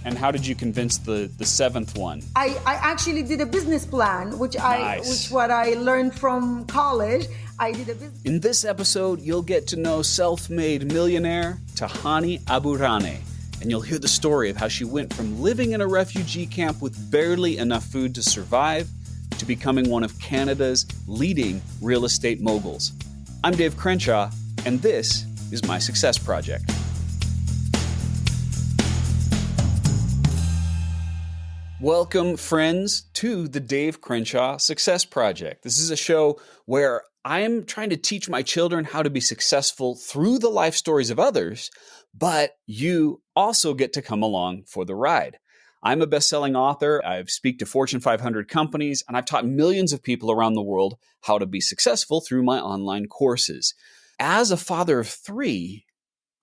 And how did you convince the seventh one? I actually did a business plan, which Nice. what I learned from college. I did a business. In this episode, you'll get to know self-made millionaire Tahani Aburaneh, and you'll hear the story of how she went from living in a refugee camp with barely enough food to survive to becoming one of Canada's leading real estate moguls. I'm Dave Crenshaw, and this is my Success Project. Welcome, friends, to the Dave Crenshaw Success Project. This is a show where I'm trying to teach my children how to be successful through the life stories of others, but you also get to come along for the ride. I'm a best-selling author. I speak to Fortune 500 companies, and I've taught millions of people around the world how to be successful through my online courses. As a father of three,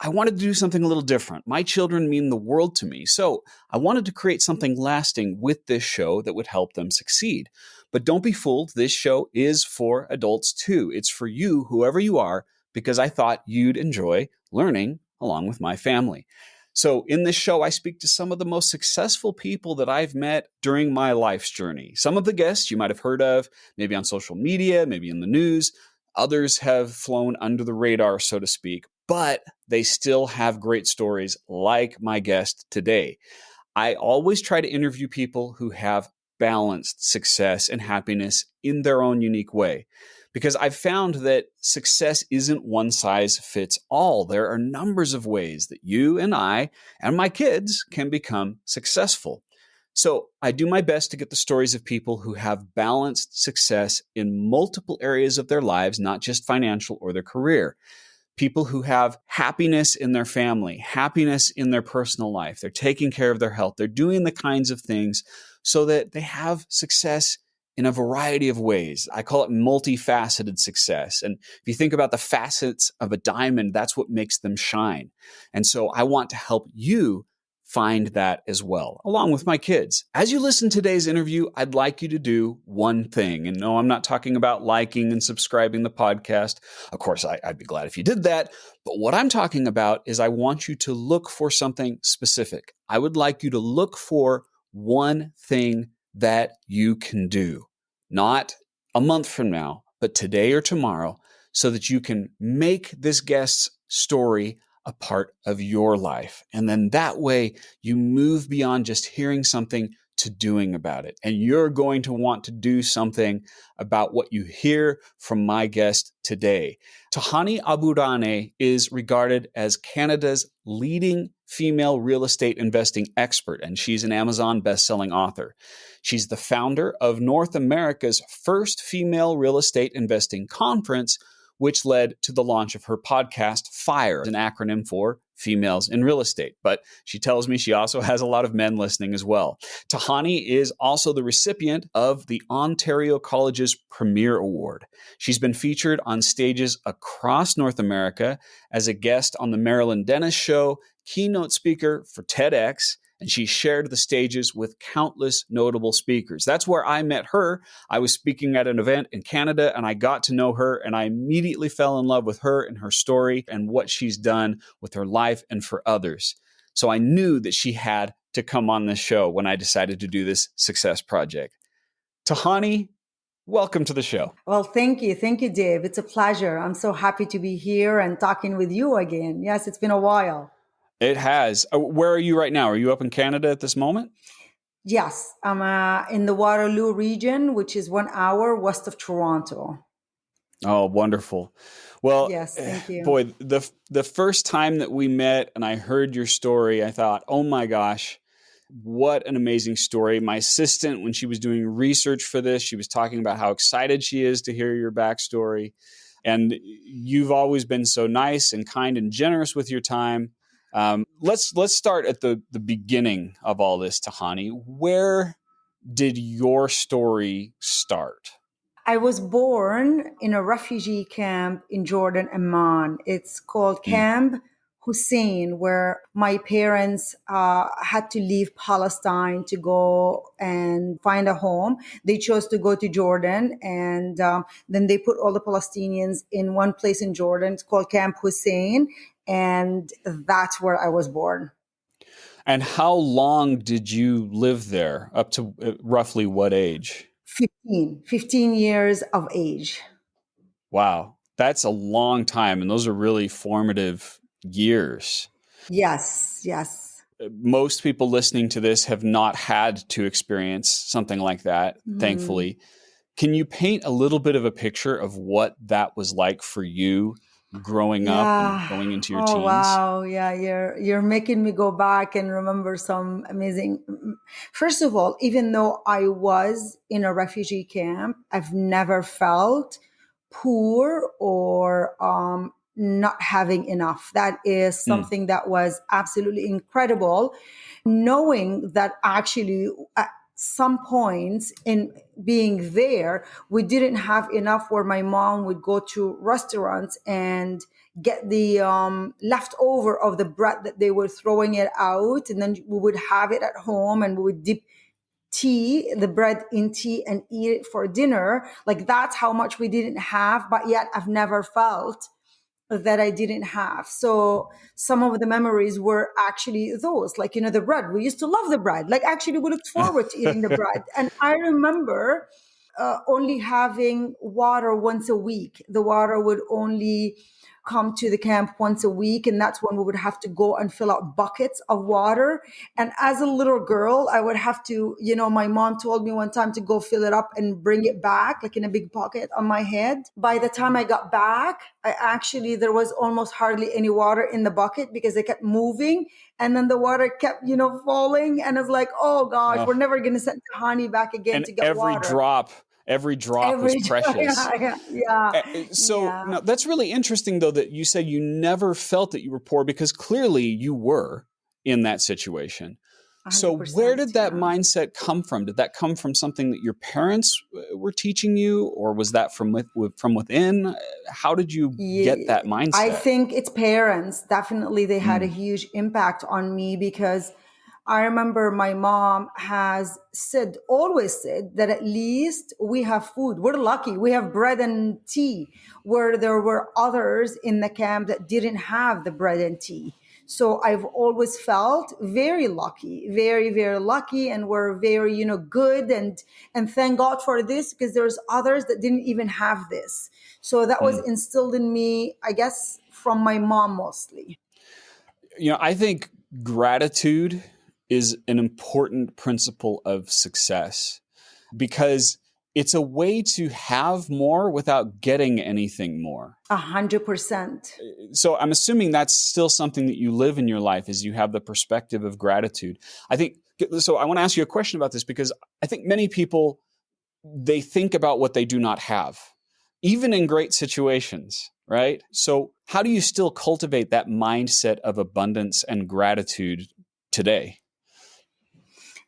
I wanted to do something a little different. My children mean the world to me, so I wanted to create something lasting with this show that would help them succeed. But don't be fooled, this show is for adults too. It's for you, whoever you are, because I thought you'd enjoy learning along with my family. So in this show, I speak to some of the most successful people that I've met during my life's journey. Some of the guests you might have heard of, maybe on social media, maybe in the news. Others have flown under the radar, so to speak, but they still have great stories like my guest today. I always try to interview people who have balanced success and happiness in their own unique way, because I've found that success isn't one size fits all. There are numbers of ways that you and I and my kids can become successful. So I do my best to get the stories of people who have balanced success in multiple areas of their lives, not just financial or their career. People who have happiness in their family, happiness in their personal life. They're taking care of their health. They're doing the kinds of things so that they have success in a variety of ways. I call it multifaceted success. And if you think about the facets of a diamond, that's what makes them shine. And so I want to help you find that as well, along with my kids. As you listen to today's interview, I'd like you to do one thing. And no, I'm not talking about liking and subscribing the podcast. Of course, I'd be glad if you did that. But what I'm talking about is I want you to look for something specific. I would like you to look for one thing that you can do, not a month from now, but today or tomorrow, so that you can make this guest's story a part of your life. And then that way you move beyond just hearing something to doing about it. And you're going to want to do something about what you hear from my guest today. Tahani Aburaneh is regarded as Canada's leading female real estate investing expert, and she's an Amazon best-selling author. She's the founder of North America's first female real estate investing conference, which led to the launch of her podcast, FIRE, an acronym for Females in Real Estate. But she tells me she also has a lot of men listening as well. Tahani is also the recipient of the Ontario College's Premier Award. She's been featured on stages across North America as a guest on the Marilyn Dennis Show, keynote speaker for TEDx, and she shared the stages with countless notable speakers. That's where I met her. I was speaking at an event in Canada, and I got to know her, and I immediately fell in love with her and her story and what she's done with her life and for others. So I knew that she had to come on this show when I decided to do this success project. Tahani, welcome to the show. Well, thank you. Thank you, Dave. It's a pleasure. I'm so happy to be here and talking with you again. Yes, it's been a while. It has. Where are you right now? Are you up in Canada at this moment? Yes, I'm in the Waterloo region, which is 1 hour west of Toronto. Oh, wonderful. Well, yes, thank you. Boy, the first time that we met and I heard your story, I thought, oh my gosh, what an amazing story. My assistant, when she was doing research for this, she was talking about how excited she is to hear your backstory. And you've always been so nice and kind and generous with your time. Let's start at the beginning of all this, Tahani. Where did your story start? I was born in a refugee camp in Jordan, Amman. It's called Camp Hussein, where my parents had to leave Palestine to go and find a home. They chose to go to Jordan, and then they put all the Palestinians in one place in Jordan. It's called Camp Hussein, and that's where I was born. And how long did you live there? Up to roughly what age? 15 years of age. Wow. That's a long time. And those are really formative years. Yes, yes. Most people listening to this have not had to experience something like that, Mm. thankfully. Can you paint a little bit of a picture of what that was like for you growing up and Yeah. going into your Oh teens? wow. Yeah, you're making me go back and remember some amazing. First of all, even though I was in a refugee camp, I've never felt poor or not having enough. That is Mm, something that was absolutely incredible. Knowing that actually at some points in being there, we didn't have enough where my mom would go to restaurants and get the leftover of the bread that they were throwing it out. And then we would have it at home and we would dip the bread in tea and eat it for dinner. Like that's how much we didn't have, but yet I've never felt that I didn't have. So some of the memories were actually those, like, the bread. We used to love the bread. Like, actually, we looked forward to eating the bread. And I remember only having water once a week. The water would only come to the camp once a week, and that's when we would have to go and fill out buckets of water. And as a little girl, I would have to, my mom told me one time to go fill it up and bring it back, like in a big bucket on my head. By the time I got back, there was almost hardly any water in the bucket because they kept moving. And then the water kept, falling. And it's like, oh gosh, we're oh, never going to send Tahani back again and to get water. every drop was Every precious. yeah, yeah, So yeah, now that's really interesting, though, that you said you never felt that you were poor because clearly you were in that situation. So where 100%. did that Yeah. mindset come from? Did that come from something that your parents were teaching you, or was that from within? How did you get Yeah, that I mindset? think its parents definitely they had a Mm, huge impact on me because I remember my mom has always said that at least we have food. We're lucky. We have bread and tea, where there were others in the camp that didn't have the bread and tea. So I've always felt very lucky, very, very lucky, and we're very, good, and thank God for this because there's others that didn't even have this. So that was mm. instilled in me, I guess, from my mom mostly. I think gratitude is an important principle of success because it's a way to have more without getting anything more. 100%. So I'm assuming that's still something that you live in your life is you have the perspective of gratitude. I think so. I want to ask you a question about this because I think many people they think about what they do not have, even in great situations, right? So how do you still cultivate that mindset of abundance and gratitude today?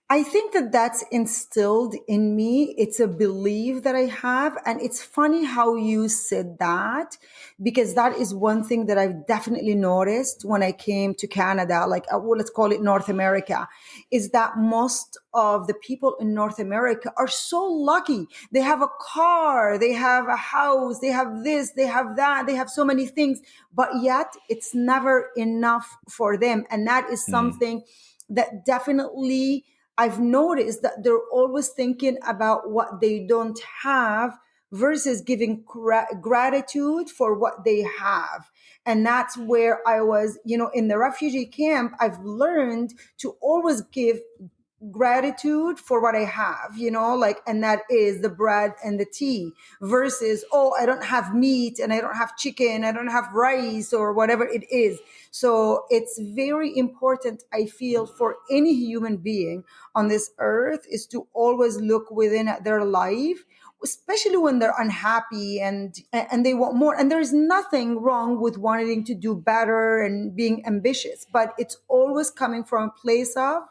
I think that that's instilled in me. It's a belief that I have. And it's funny how you said that, because that is one thing that I've definitely noticed when I came to Canada, like, well, let's call it North America, is that most of the people in North America are so lucky. They have a car, they have a house, they have this, they have that, they have so many things, but yet it's never enough for them. And that is Mm, something that definitely I've noticed that they're always thinking about what they don't have versus giving gratitude for what they have. And that's where I was, in the refugee camp, I've learned to always give gratitude for what I have, like, and that is the bread and the tea versus, oh, I don't have meat and I don't have chicken, I don't have rice or whatever it is. So it's very important, I feel, for any human being on this earth is to always look within at their life, especially when they're unhappy and they want more. And there's nothing wrong with wanting to do better and being ambitious, but it's always coming from a place of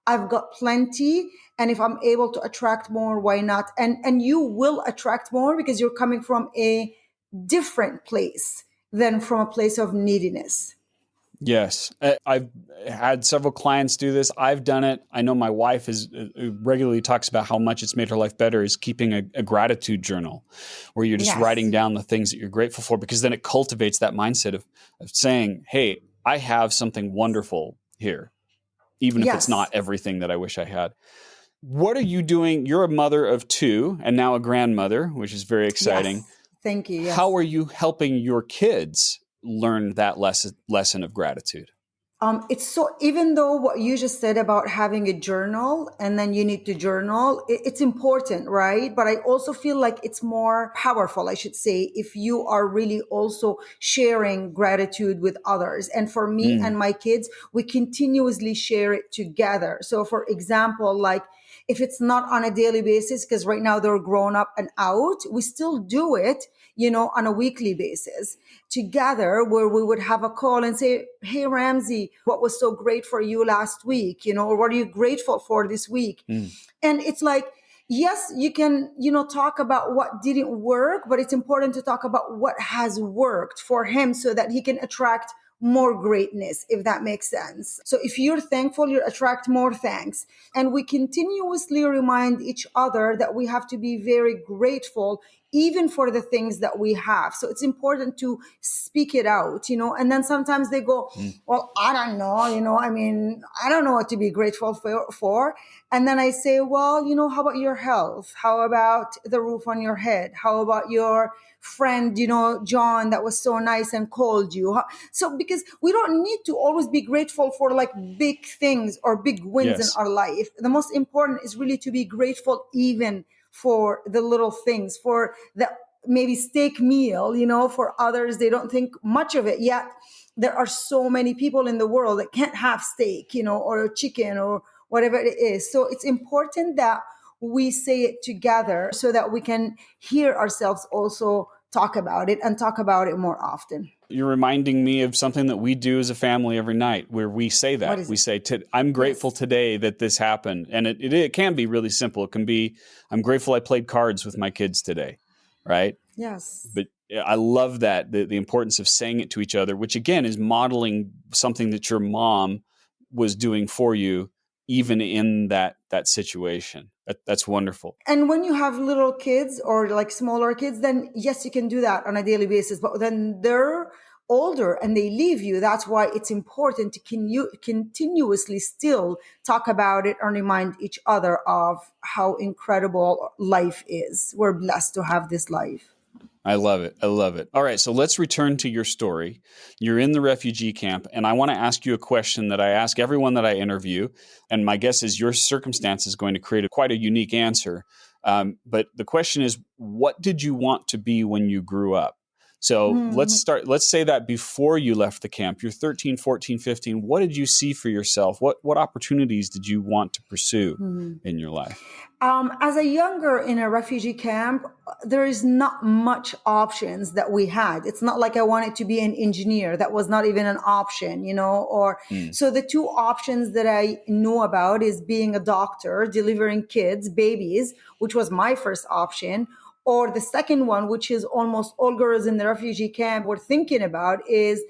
I've got plenty, and if I'm able to attract more, why not? And you will attract more because you're coming from a different place than from a place of neediness. yes. I've had several clients do this. I've done it. I know my wife is regularly talks about how much it's made her life better is keeping a gratitude journal where you're just Yes. writing down the things that you're grateful for because then it cultivates that mindset of saying, hey, I have something wonderful here. even if it's not Yes. everything that I wish I had. What are you doing? You're a mother of two and now a grandmother, which is very exciting. Yes. Thank you. How Yes. are you helping your kids learn that lesson of gratitude? It's so, even though what you just said about having a journal and then you need to journal, it's important, right? But I also feel like it's more powerful, I should say, if you are really also sharing gratitude with others. And for me Mm, and my kids, we continuously share it together. So for example, like, if it's not on a daily basis, because right now they're grown up and out, we still do it, on a weekly basis together, where we would have a call and say, "Hey, Ramsey, what was so great for you last week? Or what are you grateful for this week?" mm, And it's like, yes, you can, talk about what didn't work, but it's important to talk about what has worked for him so that he can attract more greatness, if that makes sense. So if you're thankful, you attract more thanks. And we continuously remind each other that we have to be very grateful even for the things that we have. So it's important to speak it out, and then sometimes they go, mm. "Well, I don't know, I mean, I don't know what to be grateful for." And then I say, "Well, how about your health? How about the roof on your head? How about your friend, John, that was so nice and called you?" So because we don't need to always be grateful for like big things or big wins in Yes. our life. The most important is really to be grateful even for the little things, for the maybe steak meal, for others, they don't think much of it yet. There are so many people in the world that can't have steak, or chicken or whatever it is. So it's important that we say it together so that we can hear ourselves also talk about it and talk about it more often. You're reminding me of something that we do as a family every night where we say What that. is We it? say, I'm grateful Yes. today that this happened. And it can be really simple. It can be, I'm grateful I played cards with my kids today, right? Yes. But I love that, the importance of saying it to each other, which again is modeling something that your mom was doing for you, even in that situation. That's wonderful. And when you have little kids or like smaller kids, then yes, you can do that on a daily basis. But then they're older and they leave you. That's why it's important to continuously still talk about it and remind each other of how incredible life is. We're blessed to have this life. I love it. I love it. All right. So let's return to your story. You're in the refugee camp, and I want to ask you a question that I ask everyone that I interview. And my guess is your circumstance is going to create quite a unique answer. But the question is, what did you want to be when you grew up? So let's Mhm. start. Let's say that before you left the camp, you're 13, 14, 15. What did you see for yourself? What opportunities did you want to pursue Mhm. in your life? As a younger in a refugee camp, there is not much options that we had. It's not like I wanted to be an engineer. That was not even an option, or Mm. so the two options that I knew about is being a doctor, delivering kids, babies, which was my first option. Or the second one, which is almost all girls in the refugee camp were thinking about, is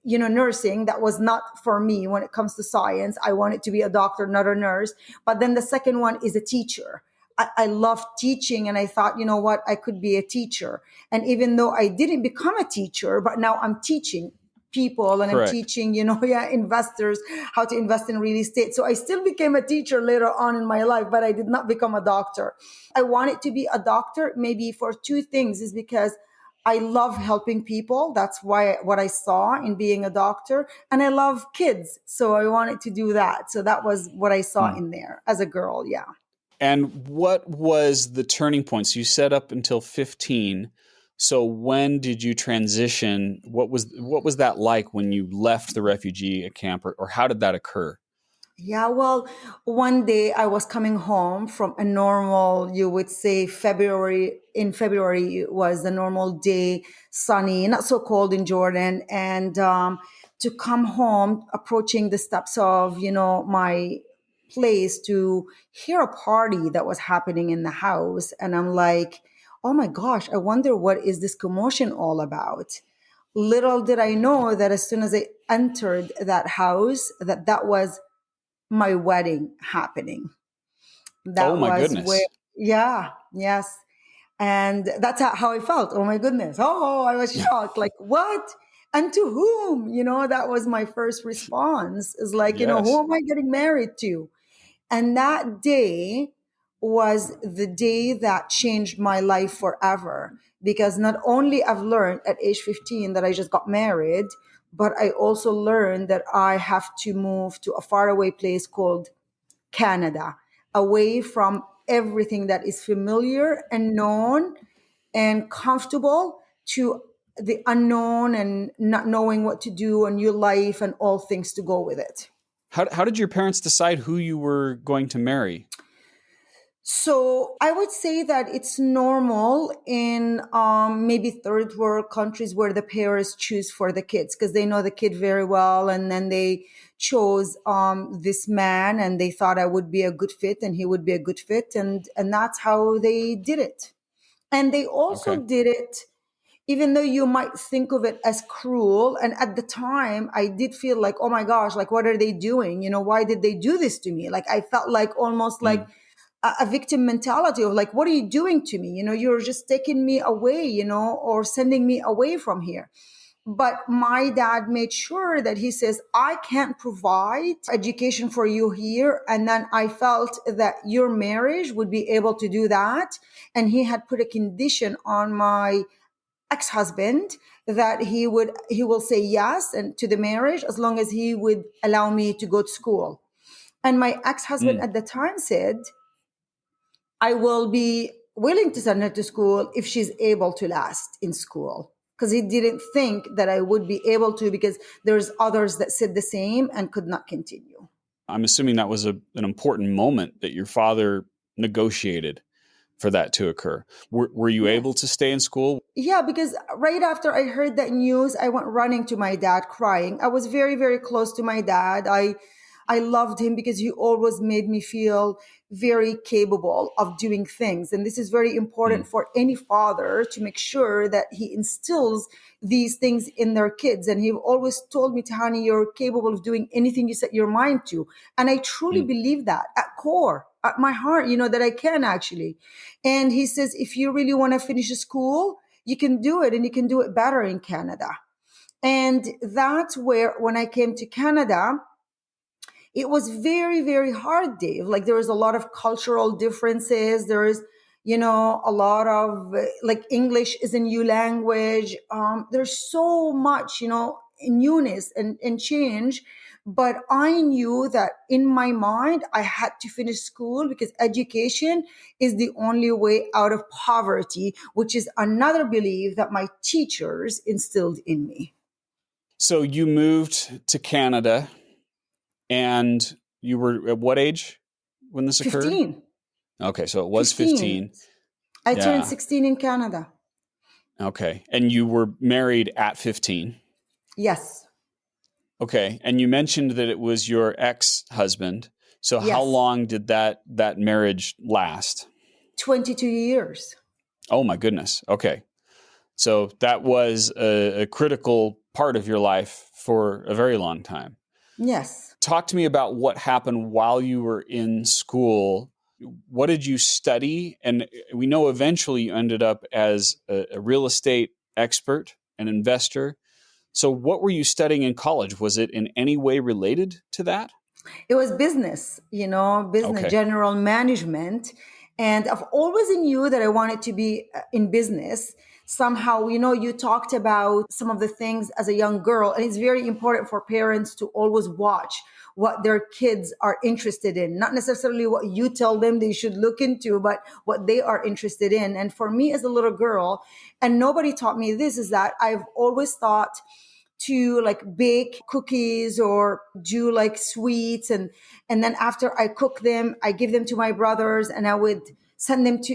nursing. That was not for me when it comes to science. I wanted to be a doctor, not a nurse. But then the second one is a teacher. I loved teaching and I thought, you know what, I could be a teacher. And even though I didn't become a teacher, but now I'm teaching people and I'm Correct. teaching, investors how to invest in real estate. So I still became a teacher later on in my life, but I did not become a doctor. I wanted to be a doctor maybe for two things, is because I love helping people. That's why what I saw in being a doctor, and I love kids. So I wanted to do that. So that was what I saw Hmm. in there as a girl. Yeah. And what was the turning points? You said up until 15. So when did you transition? What was that like when you left the refugee camp, or how did that occur? Yeah, well, one day I was coming home from a normal, you would say February. In February, it was a normal day, sunny, not so cold in Jordan. And to come home, approaching the steps of, my place to hear a party that was happening in the house. And I'm like, oh my gosh, I wonder what is this commotion all about? Little did I know that as soon as I entered that house, that was my wedding happening. Oh That my was where, goodness. yeah, yes. And that's how I felt. Oh my goodness. Oh, I was shocked. Like, what? And to whom? That was my first response, is like, who Yes. am I getting married to? And that day was the day that changed my life forever, because not only I've learned at age 15 that I just got married, but I also learned that I have to move to a faraway place called Canada, away from everything that is familiar and known and comfortable, to the unknown and not knowing what to do, a new life and all things to go with it. How did your parents decide who you were going to marry? So I would say that it's normal in maybe third world countries where the parents choose for the kids because they know the kid very well, and then they chose this man, and they thought I would be a good fit, and he would be a good fit, and that's how they did it. And they also Okay. did it, even though you might think of it as cruel. And at the time, I did feel like, oh my gosh, like, what are they doing? Why did they do this to me? Like, I felt like almost like Mm. a victim mentality of like, what are you doing to me? You're just taking me away, or sending me away from here. But my dad made sure that he says, I can't provide education for you here. And then I felt that your marriage would be able to do that. And he had put a condition on my ex-husband that he will say yes and to the marriage as long as he would allow me to go to school. And my ex-husband Mm. at the time said, I will be willing to send her to school if she's able to last in school. Because he didn't think that I would be able to, because there's others that said the same and could not continue. I'm assuming that was an important moment that your father negotiated for that to occur. Were you Yeah. able to stay in school? Yeah, because right after I heard that news, I went running to my dad crying. I was very, very close to my dad. I loved him because he always made me feel very capable of doing things. And this is very important Mm. for any father, to make sure that he instills these things in their kids. And he always told me, Tahani, you're capable of doing anything you set your mind to. And I truly Mm. believe that at core, at my heart, that I can actually. And he says, if you really want to finish school, you can do it, and you can do it better in Canada. And that's where, when I came to Canada, it was very, very hard, Dave. Like, there was a lot of cultural differences. There is, a lot of like, English is a new language. There's so much, newness and change. But I knew that in my mind, I had to finish school because education is the only way out of poverty, which is another belief that my teachers instilled in me. So you moved to Canada, and you were at what age when this occurred? 15. Okay, so it was 15. 15. I turned Yeah. 16 in Canada. Okay. And you were married at 15. Yes. Okay. And you mentioned that it was your ex-husband. So how Yes. long did that marriage last? 22 years. Oh my goodness. Okay. So that was a critical part of your life for a very long time. Yes. Talk to me about what happened while you were in school. What did you study? And we know eventually you ended up as a real estate expert, an investor. So what were you studying in college? Was it in any way related to that? It was business, business, Okay. general management. And I've always knew that I wanted to be in business. Somehow, you talked about some of the things as a young girl, and it's very important for parents to always watch what their kids are interested in, not necessarily what you tell them they should look into, but what they are interested in. And for me as a little girl, and nobody taught me this, is that I've always thought to like bake cookies or do like sweets, and then after I cook them, I give them to my brothers, and I would send them to,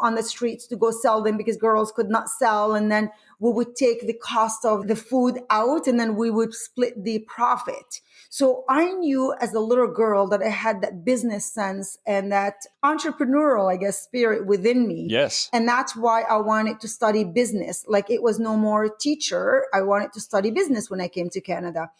on the streets to go sell them because girls could not sell. And then we would take the cost of the food out, and then we would split the profit. So I knew as a little girl that I had that business sense and that entrepreneurial, I guess, spirit within me. Yes. And that's why I wanted to study business. Like, it was no more teacher. I wanted to study business when I came to Canada.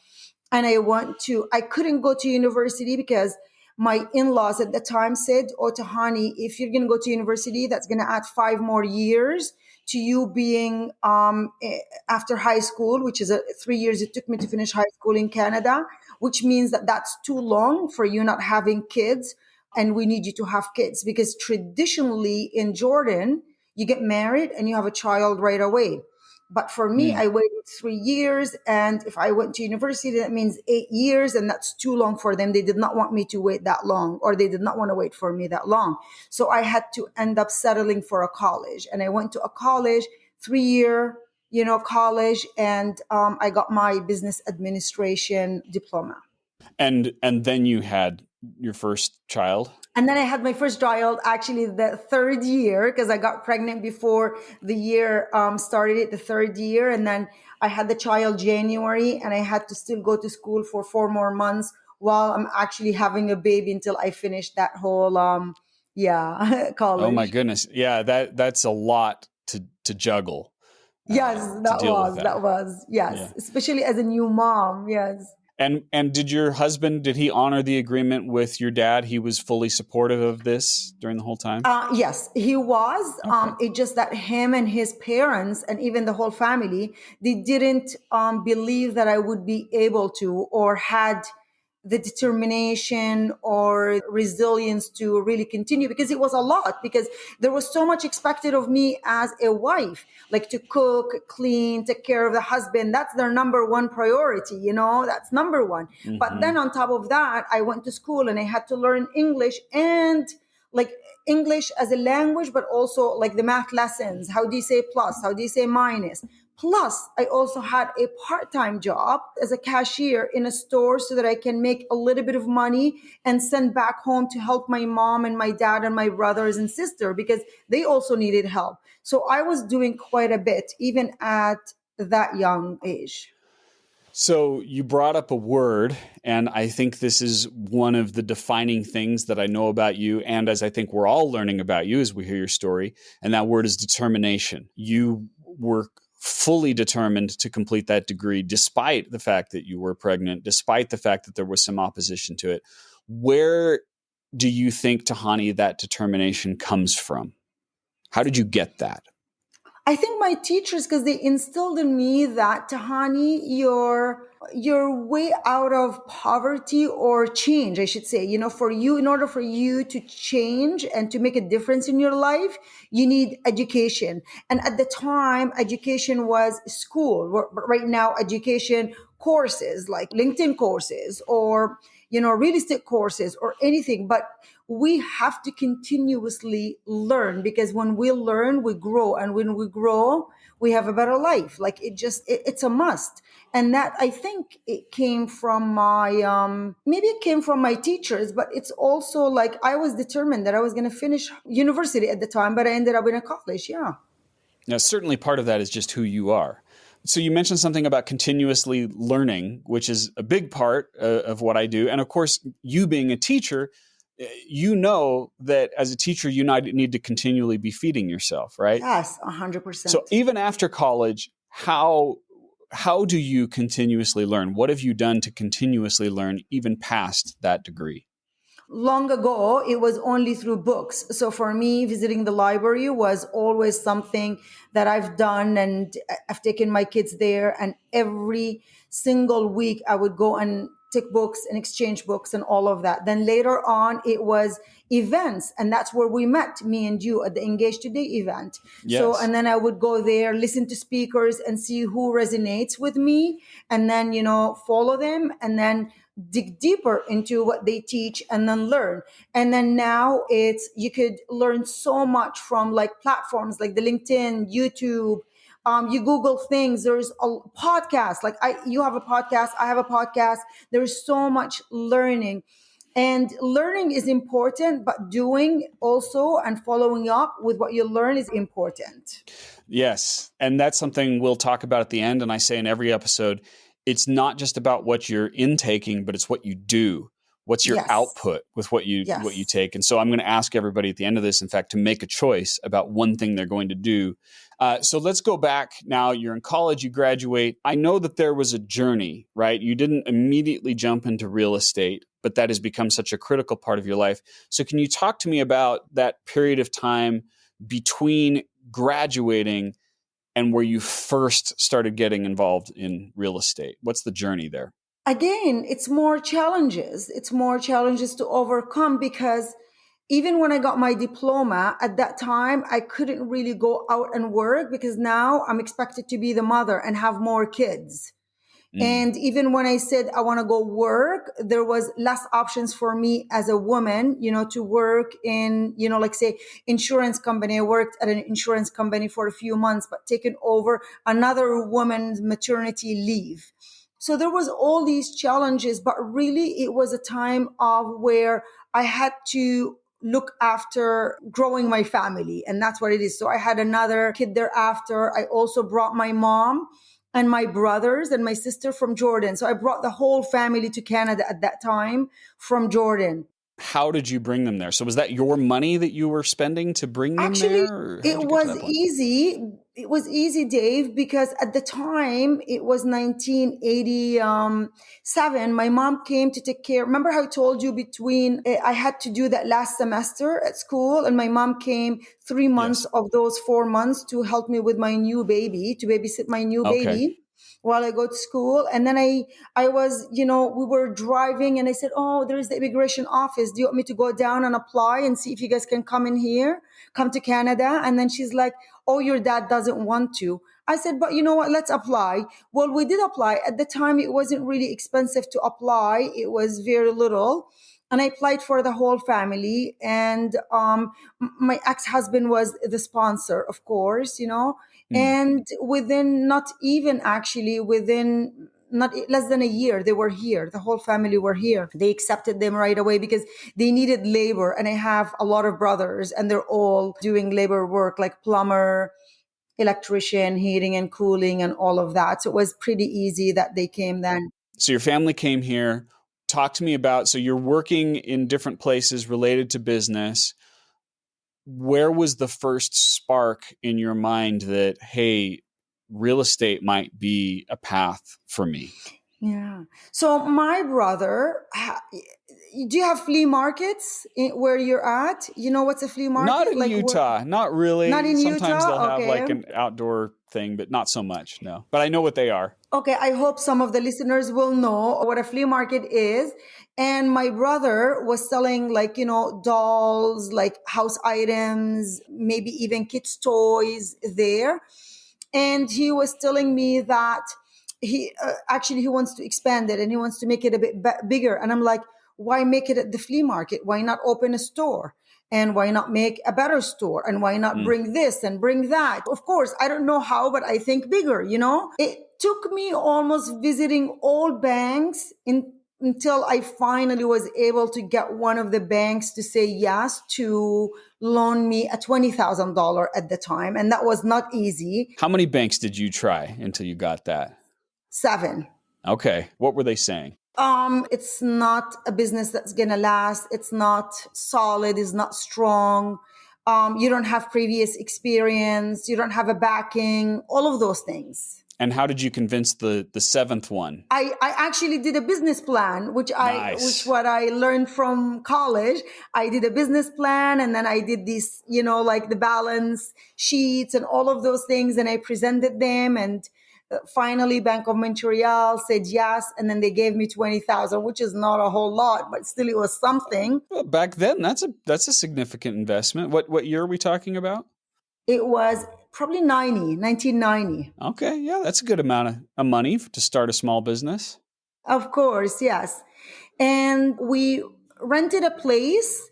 And I couldn't go to university because my in-laws at the time said, oh, Tahani, if you're going to go to university, that's going to add 5 more years to you being after high school, which is 3 years it took me to finish high school in Canada, which means that that's too long for you not having kids. And we need you to have kids because traditionally in Jordan, you get married and you have a child right away. But for me, Mm. I waited 3 years. And if I went to university, that means 8 years. And that's too long for them. They did not want me to wait that long, or they did not want to wait for me that long. So I had to end up settling for a college. And I went to a college, 3 year, college. And I got my business administration diploma. And then you had your first child. And then I had my first child actually the third year because I got pregnant before the year started it, the third year. And then I had the child January and I had to still go to school for 4 more months while I'm actually having a baby until I finished that whole, college. Oh my goodness. Yeah, that's a lot to juggle. Yes, to deal with that was, yes. Yeah. Especially as a new mom. Yes. And did your husband, did he honor the agreement with your dad? He was fully supportive of this during the whole time? Yes, he was. Okay. It's just that him and his parents and even the whole family, they didn't believe that I would be able to or had the determination or resilience to really continue because it was a lot because there was so much expected of me as a wife, like to cook, clean, take care of the husband. That's their number one priority, that's number one. Mm-hmm. But then on top of that, I went to school and I had to learn English and like English as a language, but also like the math lessons. How do you say plus? How do you say minus? Plus, I also had a part-time job as a cashier in a store so that I can make a little bit of money and send back home to help my mom and my dad and my brothers and sister because they also needed help. So I was doing quite a bit, even at that young age. So you brought up a word, and I think this is one of the defining things that I know about you, and as I think we're all learning about you as we hear your story, and that word is determination. You were fully determined to complete that degree, despite the fact that you were pregnant, despite the fact that there was some opposition to it. Where do you think, Tahani, that determination comes from? How did you get that? I think my teachers, because they instilled in me that Tahani, your way out of poverty or change, I should say, for you, in order for you to change and to make a difference in your life, you need education. And at the time, education was school. But right now, education courses like LinkedIn courses or real estate courses or anything. But we have to continuously learn because when we learn, we grow. And when we grow, we have a better life. Like it's a must. And that I think it came from maybe it came from my teachers, but it's also like I was determined that I was going to finish university at the time, but I ended up in a college. Yeah. Now, certainly part of that is just who you are. So you mentioned something about continuously learning, which is a big part of what I do. And of course, you being a teacher, you know that as a teacher, you need to continually be feeding yourself, right? Yes, 100%. So even after college, how do you continuously learn? What have you done to continuously learn even past that degree? Long ago, it was only through books. So for me, visiting the library was always something that I've done, and I've taken my kids there. And every single week, I would go and take books and exchange books and all of that. Then later on, it was events, and that's where we met, me and you, at the Engage Today event. Yes. So, and then I would go there, listen to speakers, and see who resonates with me, and then follow them, and then dig deeper into what they teach and then learn. And then now you could learn so much from like platforms like the LinkedIn, YouTube. You Google things. There's a podcast. Like you have a podcast. I have a podcast. There's so much learning. And learning is important, but doing also and following up with what you learn is important. Yes. And that's something we'll talk about at the end. And I say in every episode, it's not just about what you're intaking, but it's what you do. What's your output with what you take? And so I'm going to ask everybody at the end of this, in fact, to make a choice about one thing they're going to do. So let's go back now. You're in college, you graduate. I know that there was a journey, right? You didn't immediately jump into real estate. but that has become such a critical part of your life. So can you talk to me about that period of time between graduating and where you first started getting involved in real estate? What's the journey there? Again, it's more challenges. It's more challenges to overcome because even when I got my diploma at that time, I couldn't really go out and work because now I'm expected to be the mother and have more kids. And even when I said I want to go work, there was less options for me as a woman, to work in, like say insurance company. I worked at an insurance company for a few months, but taken over another woman's maternity leave. So there was all these challenges, but really it was a time of where I had to look after growing my family. And that's what it is. So I had another kid thereafter. I also brought my mom and my brothers and my sister from Jordan. So I brought the whole family to Canada at that time from Jordan. How did you bring them there? So was that your money that you were spending to bring them Actually, there? Or how did it you get to was that point? easy. It was easy, Dave, because at the time it was 1987. My mom came to take care. Remember how I told you I had to do that last semester at school, and my mom came 3 months Yes. of those 4 months to help me with my new baby, to babysit my new Okay. baby while I go to school. And then I was, we were driving and I said, oh, there is the immigration office. Do you want me to go down and apply and see if you guys can come in here, come to Canada? And then she's like, oh, your dad doesn't want to. I said, but you know what? Let's apply. Well, we did apply. At the time, it wasn't really expensive to apply. It was very little. And I applied for the whole family. And my ex-husband was the sponsor, of course. And within not less than a year, they were here. The whole family were here. They accepted them right away because they needed labor. And I have a lot of brothers and they're all doing labor work like plumber, electrician, heating and cooling and all of that. So it was pretty easy that they came then. So your family came here. Talk to me about, so you're working in different places related to business. Where was the first spark in your mind that, hey, real estate might be a path for me? Yeah. So my brother, do you have flea markets where you're at? You know what's a flea Not market? in Utah. Not really. Not in Sometimes they'll Utah? have Okay. like an outdoor thing, but not so much. No. But I know what they are. Okay, I hope some of the listeners will know what a flea market is. And my brother was selling dolls, like house items, maybe even kids' toys there. And he was telling me that he wants to expand it and he wants to make it a bit bigger. And I'm like, why make it at the flea market? Why not open a store? And why not make a better store? And why not bring this and bring that? Of course, I don't know how, but I think bigger. It took me almost visiting all banks until I finally was able to get one of the banks to say yes to loan me a $20,000 at the time. And that was not easy. How many banks did you try until you got that? 7. Okay. What were they saying? It's not a business that's gonna last. It's not solid. It's not strong. You don't have previous experience. You don't have a backing. All of those things. And how did you convince the seventh one? I actually did a business plan, Nice. what I learned from college. I did a business plan and then I did these, like the balance sheets and all of those things. And I presented them and finally Bank of Montreal said yes. And then they gave me 20,000, which is not a whole lot, but still it was something. Well, back then, that's a significant investment. What year are we talking about? It was probably 1990. Okay, yeah, that's a good amount of money to start a small business. Of course, yes. And we rented a place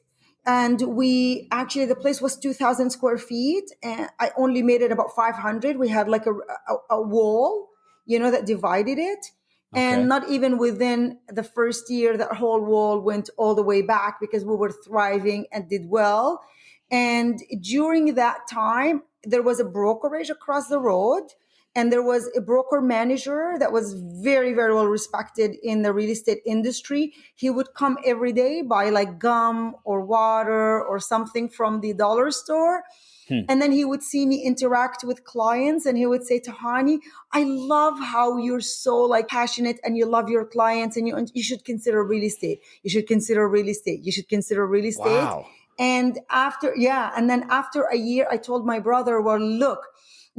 and the place was 2,000 square feet and I only made it about 500. We had like a wall, that divided it. Okay. And not even within the first year, that whole wall went all the way back because we were thriving and did well. And during that time, there was a brokerage across the road. And there was a broker manager that was very, very well respected in the real estate industry. He would come every day, buy like gum or water or something from the dollar store. And then he would see me interact with clients and he would say, Tahani, I love how you're so like passionate and you love your clients and you should consider real estate. You should consider real estate. You should consider real estate. Wow. And and then after a year, I told my brother, well, look,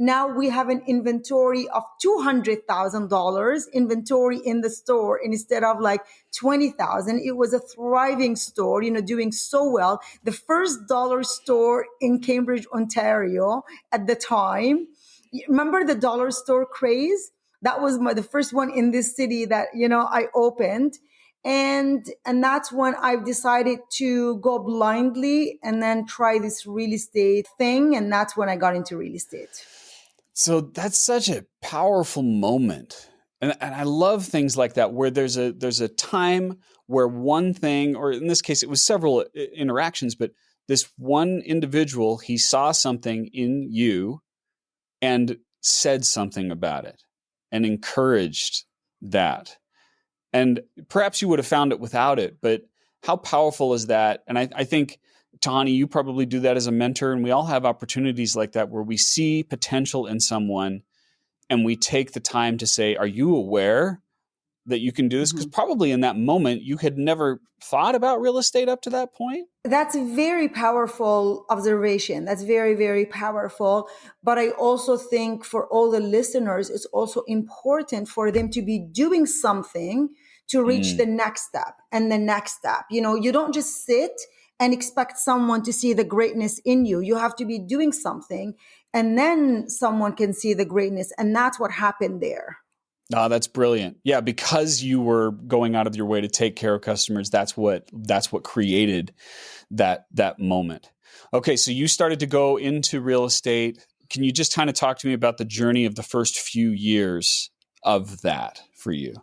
now we have an inventory of $200,000 inventory in the store instead of like 20,000. It was a thriving store, doing so well. The first dollar store in Cambridge, Ontario at the time. Remember the dollar store craze? That was the first one in this city that, I opened. And that's when I've decided to go blindly and then try this real estate thing. And that's when I got into real estate. So that's such a powerful moment. And I love things like that, where there's a time where one thing, or in this case, it was several interactions, but this one individual, he saw something in you and said something about it and encouraged that. And perhaps you would have found it without it, but how powerful is that? And I think, Tahani, you probably do that as a mentor, and we all have opportunities like that where we see potential in someone and we take the time to say, are you aware that you can do this? Because probably in that moment, you had never thought about real estate up to that point. That's a very powerful observation. That's very, very powerful. But I also think for all the listeners, it's also important for them to be doing something to reach the next step and the next step. You don't just sit and expect someone to see the greatness in you. You have to be doing something, and then someone can see the greatness. And that's what happened there. That's brilliant. Yeah, because you were going out of your way to take care of customers, that's what created that moment. Okay, so you started to go into real estate. Can you just kind of talk to me about the journey of the first few years of that for you?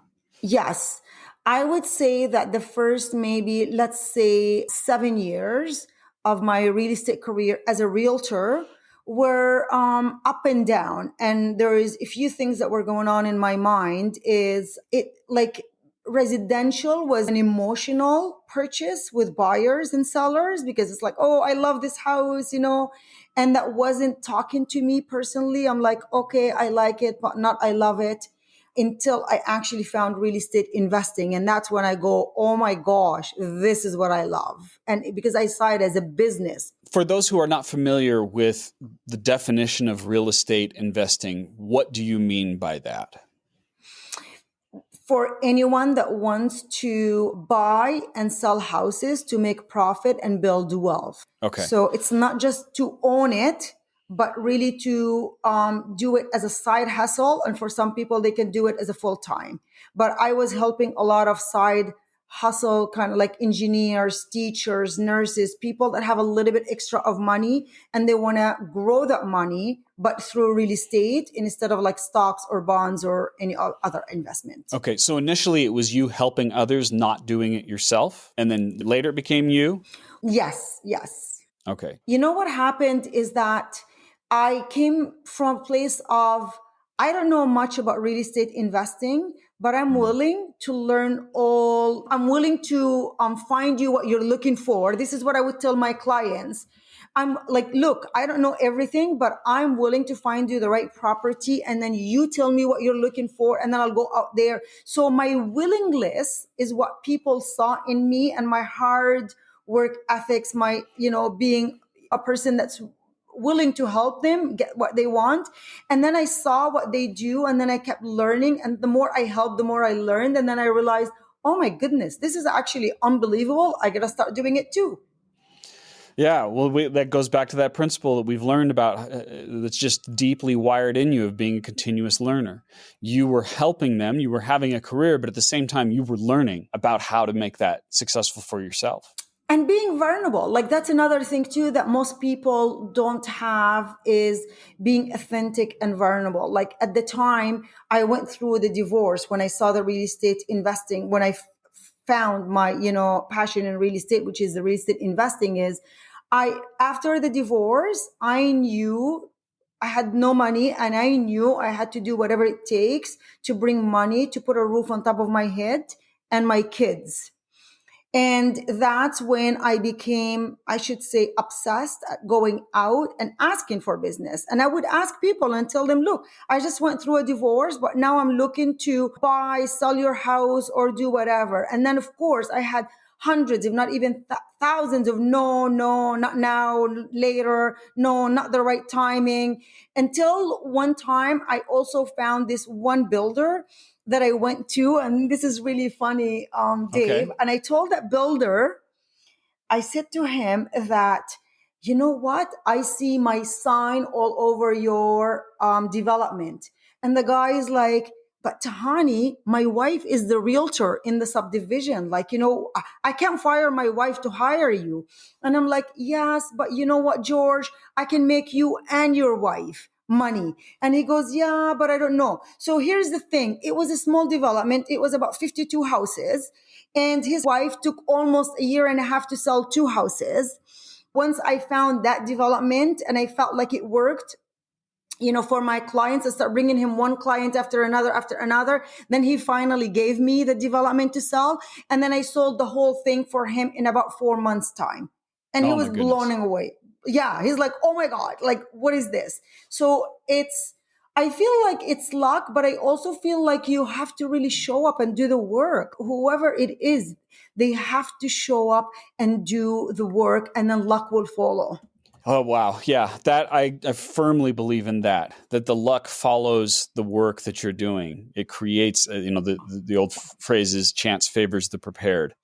Yes. I would say that the first maybe, let's say 7 years of my real estate career as a realtor were up and down. And there is a few things that were going on in my mind. Is it like residential was an emotional purchase with buyers and sellers, because it's like, oh, I love this house, and that wasn't talking to me personally. I'm like, okay, I like it, but not I love it, until I actually found real estate investing. And that's when I go, oh my gosh, this is what I love. And because I saw it as a business. For those who are not familiar with the definition of real estate investing, what do you mean by that? For anyone that wants to buy and sell houses to make profit and build wealth. Okay. So it's not just to own it, but really to do it as a side hustle. And for some people, they can do it as a full time. But I was helping a lot of side hustle, kind of like engineers, teachers, nurses, people that have a little bit extra of money and they want to grow that money, but through real estate instead of like stocks or bonds or any other investment. Okay. So initially it was you helping others, not doing it yourself. And then later it became you? Yes. Okay. You know what happened is that I came from a place of, I don't know much about real estate investing, but I'm willing to learn all. I'm willing to find you what you're looking for. This is what I would tell my clients. I'm like, look, I don't know everything, but I'm willing to find you the right property. And then you tell me what you're looking for. And then I'll go out there. So my willingness is what people saw in me, and my hard work ethics, my, being a person that's willing to help them get what they want. And then I saw what they do, and then I kept learning. And the more I helped, the more I learned. And then I realized, oh my goodness, this is actually unbelievable. I got to start doing it too. Yeah, well, that goes back to that principle that we've learned about that's just deeply wired in you of being a continuous learner. You were helping them, you were having a career, but at the same time, you were learning about how to make that successful for yourself. And being vulnerable, like that's another thing too that most people don't have, is being authentic and vulnerable. Like at the time I went through the divorce, when I saw the real estate investing, when I found my, passion in real estate, which is the real estate investing, is after the divorce, I knew I had no money, and I knew I had to do whatever it takes to bring money to put a roof on top of my head and my kids. And that's when I became, I should say, obsessed at going out and asking for business. And I would ask people and tell them, look, I just went through a divorce, but now I'm looking to buy, sell your house, or do whatever. And then, of course, I had hundreds, if not even thousands of no, not now, later, no, not the right timing. Until one time, I also found this one builder that I went to, and this is really funny, Dave. Okay. And I told that builder, I said to him that, you know what? I see my sign all over your development. And the guy is like, but Tahani, my wife is the realtor in the subdivision. Like, I can't fire my wife to hire you. And I'm like, yes, but you know what, George? I can make you and your wife money. And he goes, yeah, but I don't know. So here's the thing. It was a small development. It was about 52 houses. And his wife took almost a year and a half to sell 2 houses. Once I found that development and I felt like it worked, for my clients, I start bringing him one client after another. Then he finally gave me the development to sell. And then I sold the whole thing for him in about 4 months' time. And he Oh my was blown goodness. away. Yeah. He's like, oh my God, like, what is this? So I feel like it's luck, but I also feel like you have to really show up and do the work. Whoever it is, they have to show up and do the work, and then luck will follow. Oh, wow. Yeah, that I firmly believe in that the luck follows the work that you're doing. It creates, the old phrase is chance favors the prepared.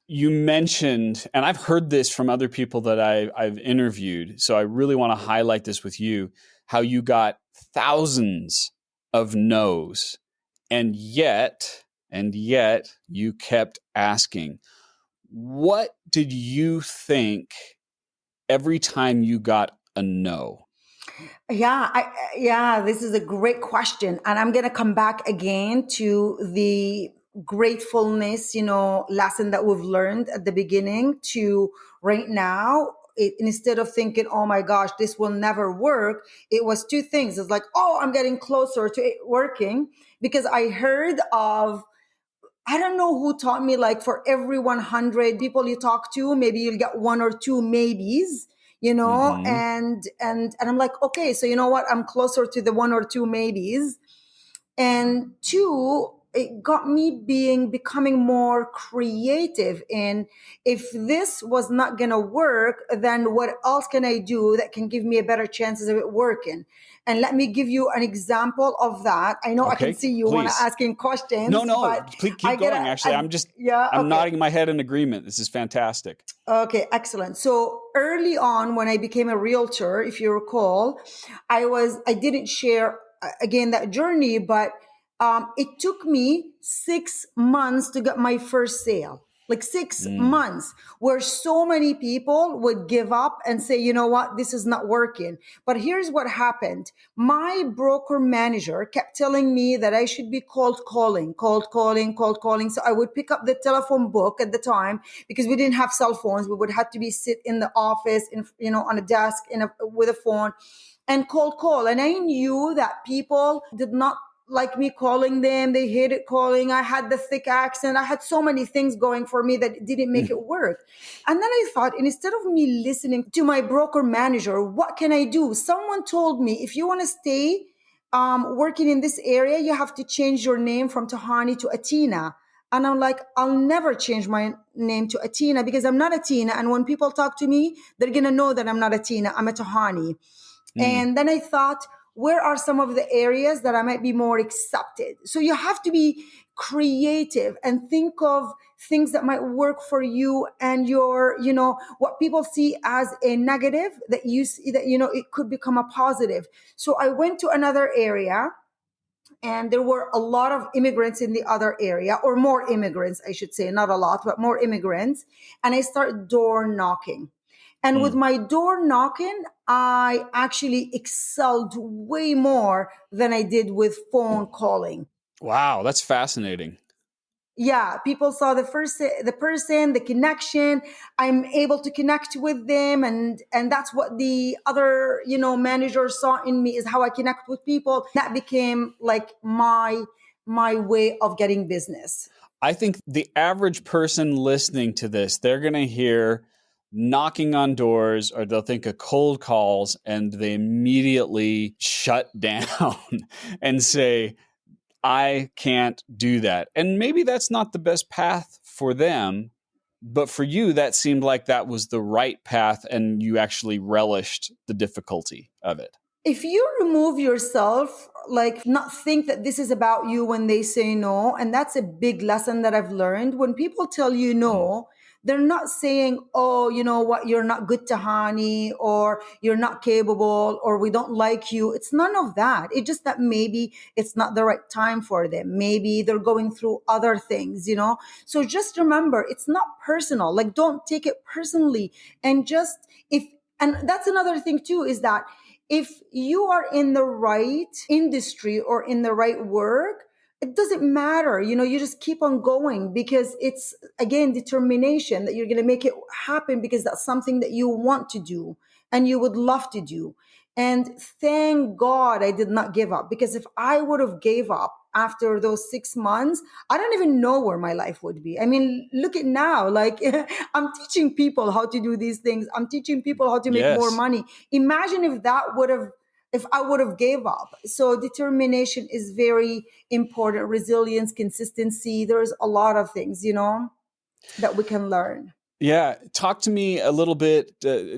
You mentioned, and I've heard this from other people that I've interviewed, so I really want to highlight this with you, how you got thousands of no's, and yet you kept asking. What did you think every time you got a no? Yeah, this is a great question. And I'm going to come back again to the gratefulness, lesson that we've learned at the beginning to right now. Instead of thinking, oh my gosh, this will never work, it was two things. It's like, oh, I'm getting closer to it working, because I heard of, I don't know who taught me, like, for every 100 people you talk to, maybe you'll get one or two maybes, Mm-hmm. and I'm like, okay, so you know what? I'm closer to the one or two maybes. And two, it got me becoming more creative in, if this was not going to work, then what else can I do that can give me a better chances of it working? And let me give you an example of that. I know I can Okay, see you want to please. asking No, questions, no, but please I keep get going. Actually, yeah, I'm okay. nodding my head in agreement. This is fantastic. Okay, excellent. So early on, when I became a realtor, if you recall, I didn't share again that journey, but it took me 6 months to get my first sale. Like six Mm. months, where so many people would give up and say, you know what, this is not working. But here's what happened. My broker manager kept telling me that I should be cold calling. So I would pick up the telephone book at the time, because we didn't have cell phones. We would have to be sit in the office, on a desk with a phone, and cold call. And I knew that people did not like me calling them. They hated calling. I had the thick accent. I had so many things going for me that didn't make it work. And then I thought, instead of me listening to my broker manager, what can I do? Someone told me, if you want to stay working in this area, you have to change your name from Tahani to Atina. And I'm like, I'll never change my name to Atina, because I'm not Atina. And when people talk to me, they're going to know that I'm not Atina. I'm a Tahani. Mm. And then I thought, where are some of the areas that I might be more accepted? So you have to be creative and think of things that might work for you and your, what people see as a negative, that you see that, it could become a positive. So I went to another area, and there were a lot of immigrants in the other area, or more immigrants, I should say, not a lot, but more immigrants. And I started door knocking. And with Mm. my door knocking, I actually excelled way more than I did with phone calling. Wow, that's fascinating. Yeah, people saw the person, the connection. I'm able to connect with them, and that's what the other, managers saw in me, is how I connect with people. That became like my way of getting business. I think the average person listening to this, they're going to hear knocking on doors, or they'll think of cold calls, and they immediately shut down and say, I can't do that. And maybe that's not the best path for them, but for you, that seemed like that was the right path, and you actually relished the difficulty of it. If you remove yourself, like not think that this is about you when they say no, and that's a big lesson that I've learned. When people tell you Mm. no, they're not saying, oh, you know what, you're not good, Tahani, or you're not capable, or we don't like you. It's none of that. It's just that maybe it's not the right time for them. Maybe they're going through other things. So just remember, it's not personal. Like, don't take it personally. And just, and that's another thing too, is that if you are in the right industry or in the right work, it doesn't matter. You just keep on going, because it's, again, determination that you're going to make it happen, because that's something that you want to do and you would love to do. And thank God I did not give up, because if I would have gave up after those 6 months, I don't even know where my life would be. I mean, look at now, like I'm teaching people how to do these things. I'm teaching people how to make more Yes. money. Imagine if I would have gave up. So determination is very important. Resilience, consistency. There's a lot of things, that we can learn. Yeah. Talk to me a little bit,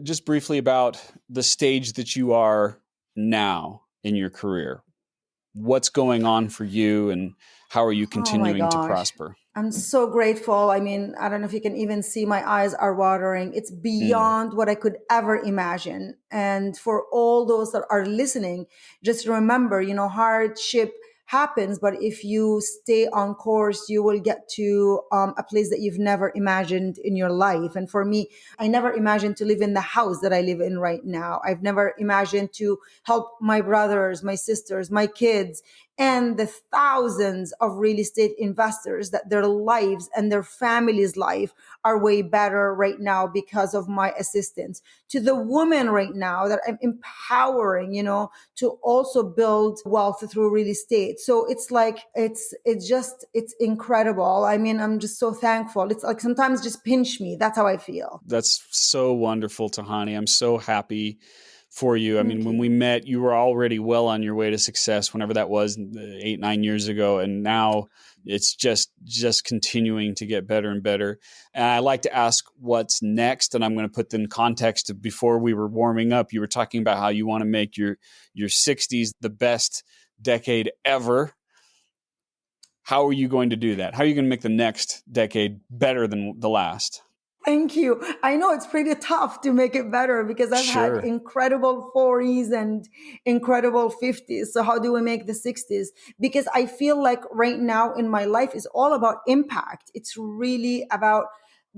just briefly, about the stage that you are now in your career. What's going on for you, and how are you Oh my continuing to gosh. prosper? I'm so grateful. I mean, I don't know if you can even see, my eyes are watering. It's Mm. beyond what I could ever imagine. And for all those that are listening, just remember, hardship happens, but if you stay on course, you will get to a place that you've never imagined in your life. And for me, I never imagined to live in the house that I live in right now. I've never imagined to help my brothers, my sisters, my kids, and the thousands of real estate investors that their lives and their families' life are way better right now because of my assistance. To the woman right now that I'm empowering, to also build wealth through real estate. So it's like, it's incredible. I mean, I'm just so thankful. It's like, sometimes just pinch me. That's how I feel. That's so wonderful, Tahani. I'm so happy for you. I mean, Thank when we you. met, you were already well on your way to success, whenever that was, 8, 9 years ago. And now it's just continuing to get better and better. And I like to ask what's next. And I'm going to put in context of, before we were warming up, you were talking about how you want to make your 60s the best decade ever. How are you going to do that? How are you going to make the next decade better than the last? Thank you. I know it's pretty tough to make it better, because I've had Sure. incredible 40s and incredible 50s. So how do we make the 60s? Because I feel like right now in my life is all about impact. It's really about,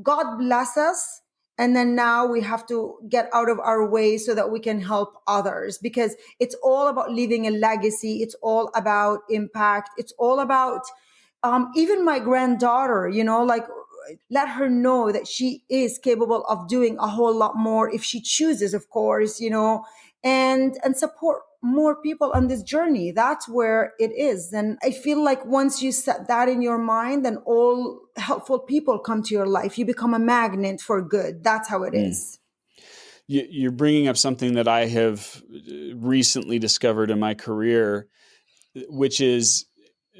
God bless us. And then now we have to get out of our way so that we can help others, because it's all about leaving a legacy. It's all about impact. It's all about, even my granddaughter, like, let her know that she is capable of doing a whole lot more if she chooses, of course, and support more people on this journey. That's where it is. And I feel like once you set that in your mind, then all helpful people come to your life. You become a magnet for good. That's how it Mm. is. You're bringing up something that I have recently discovered in my career, which is,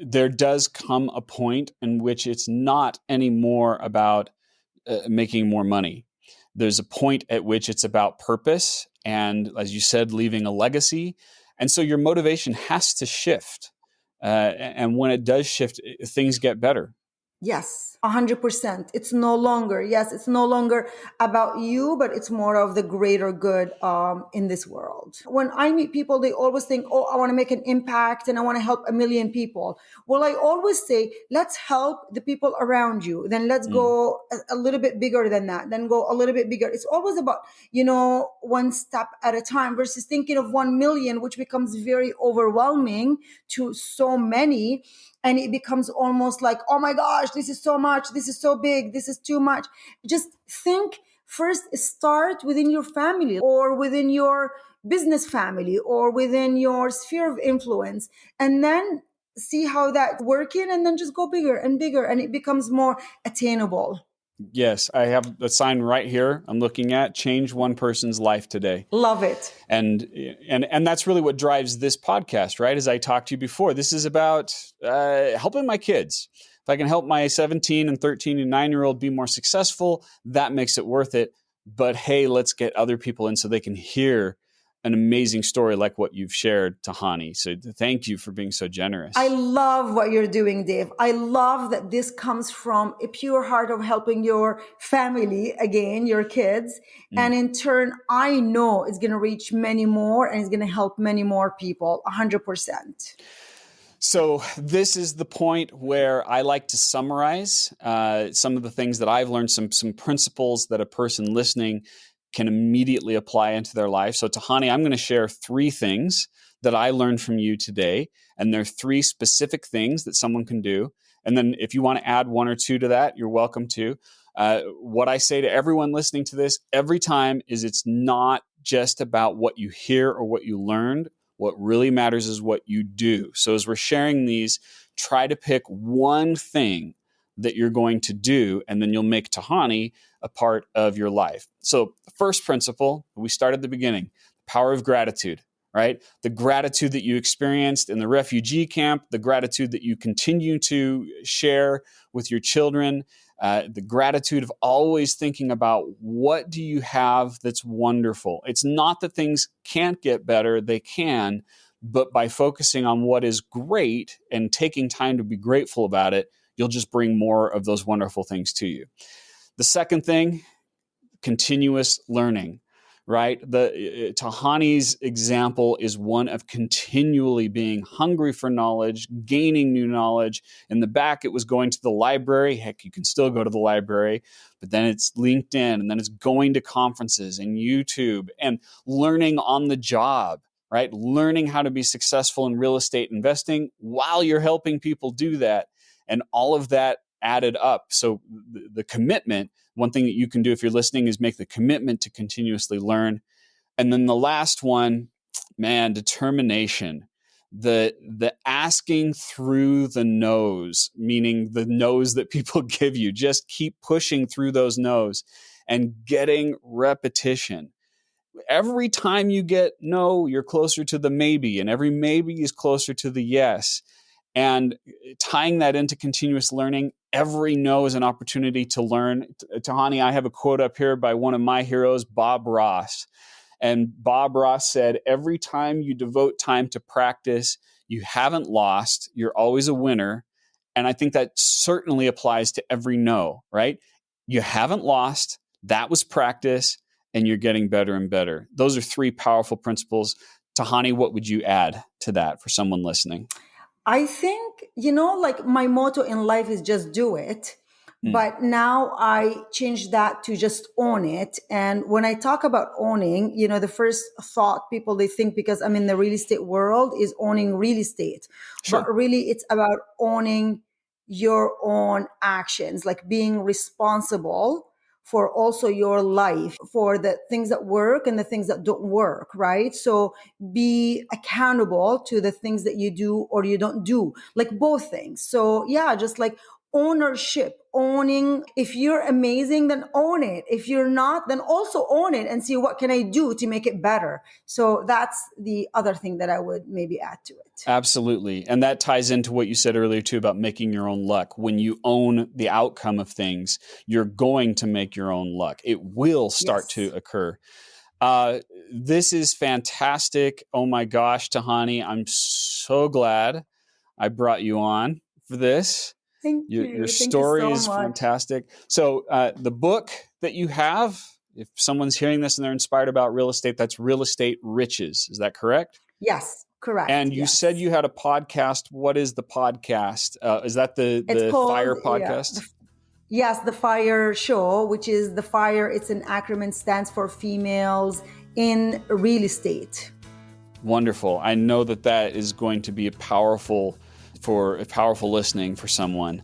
there does come a point in which it's not anymore about making more money. There's a point at which it's about purpose and, as you said, leaving a legacy. And so your motivation has to shift. And when it does shift, things get better. Yes, 100%. It's no longer about you, but it's more of the greater good in this world. When I meet people, they always think, oh, I want to make an impact and I want to help a million people. Well, I always say, let's help the people around you. Then let's Mm. go a little bit bigger than that. Then go a little bit bigger. It's always about, one step at a time, versus thinking of 1 million, which becomes very overwhelming to so many. And it becomes almost like, oh my gosh, this is so much, this is so big, this is too much. Just think first, start within your family or within your business family or within your sphere of influence, and then see how that's working, and then just go bigger and bigger, and it becomes more attainable. Yes, I have a sign right here I'm looking at, change one person's life today. Love it. And that's really what drives this podcast, right? As I talked to you before, this is about helping my kids. If I can help my 17 and 13 and 9-year-old be more successful, that makes it worth it. But hey, let's get other people in so they can hear an amazing story like what you've shared, Tahani. So thank you for being so generous. I love what you're doing, Dave. I love that this comes from a pure heart of helping your family, again, your kids. And in turn, I know it's going to reach many more and it's going to help many more people, 100%. So this is the point where I like to summarize some of the things that I've learned, some principles that a person listening can immediately apply into their life. So Tahani, I'm going to share 3 things that I learned from you today. And there are 3 specific things that someone can do. And then if you want to add 1 or 2 to that, you're welcome to. What I say to everyone listening to this every time is it's not just about what you hear or what you learned. What really matters is what you do. So as we're sharing these, try to pick one thing that you're going to do, and then you'll make Tahani a part of your life. So the first principle, we start at the beginning, the power of gratitude, right? The gratitude that you experienced in the refugee camp, the gratitude that you continue to share with your children, the gratitude of always thinking about what do you have that's wonderful. It's not that things can't get better, they can, but by focusing on what is great and taking time to be grateful about it, you'll just bring more of those wonderful things to you. The second thing, continuous learning, right? Tahani's example is one of continually being hungry for knowledge, gaining new knowledge. In the back, it was going to the library. Heck, you can still go to the library, but then it's LinkedIn, and then it's going to conferences and YouTube and learning on the job, right? Learning how to be successful in real estate investing while you're helping people do that. And all of that added up. So the commitment, one thing that you can do if you're listening is make the commitment to continuously learn. And then the last one, man, determination. The asking through the no's, meaning the no's that people give you. Just keep pushing through those no's and getting repetition. Every time you get no, you're closer to the maybe, and every maybe is closer to the yes. And tying that into continuous learning, every no is an opportunity to learn. Tahani, I have a quote up here by one of my heroes, Bob Ross. And Bob Ross said, every time you devote time to practice, you haven't lost, you're always a winner. And I think that certainly applies to every no, right? You haven't lost, that was practice, and you're getting better and better. Those are 3 powerful principles. Tahani, what would you add to that for someone listening? I think, like my motto in life is just do it. But now I changed that to just own it. And when I talk about owning, the first thought people, they think because I'm in the real estate world is owning real estate. Sure. But really it's about owning your own actions, like being responsible for also your life, for the things that work and the things that don't work, right? So be accountable to the things that you do or you don't do, like both things. So yeah, just like ownership, owning. If you're amazing, then own it. If you're not, then also own it and see what can I do to make it better. So that's the other thing that I would maybe add to it. Absolutely. And that ties into what you said earlier too about making your own luck. When you own the outcome of things, you're going to make your own luck. It will start to occur. This is fantastic. Oh my gosh, Tahani, I'm so glad I brought you on for this. Thank you. Your Thank story you so is much. fantastic. So the book that you have, if someone's hearing this and they're inspired about real estate, that's Real Estate Riches. Is that correct? Yes, correct. And you said you had a podcast. What is the podcast? Is that the Fire podcast? Yes, the Fire Show, which is the Fire. It's an acronym, stands for Females in Real Estate. Wonderful. I know that is going to be a powerful listening for someone.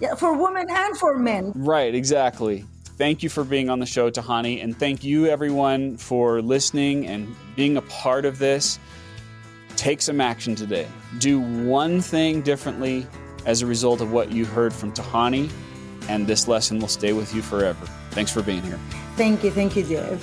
Yeah, for women and for men. Right, exactly. Thank you for being on the show, Tahani, and thank you everyone for listening and being a part of this. Take some action today. Do one thing differently as a result of what you heard from Tahani, and this lesson will stay with you forever. Thanks for being here. Thank you, Dave.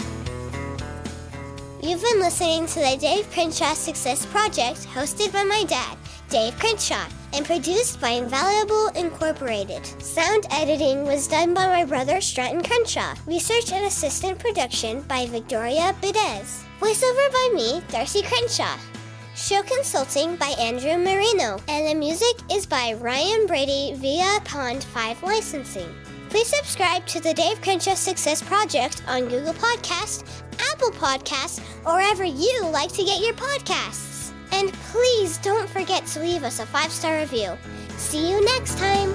You've been listening to the Dave Crenshaw Success Project, hosted by my dad, Dave Crenshaw, and produced by Invaluable Incorporated. Sound editing was done by my brother, Stratton Crenshaw. Research and assistant production by Victoria Bedez. Voiceover by me, Darcy Crenshaw. Show consulting by Andrew Marino. And the music is by Ryan Brady via Pond 5 Licensing. Please subscribe to the Dave Crenshaw Success Project on Google Podcasts, Apple Podcasts, or wherever you like to get your podcasts. And please don't forget to leave us a 5-star review. See you next time.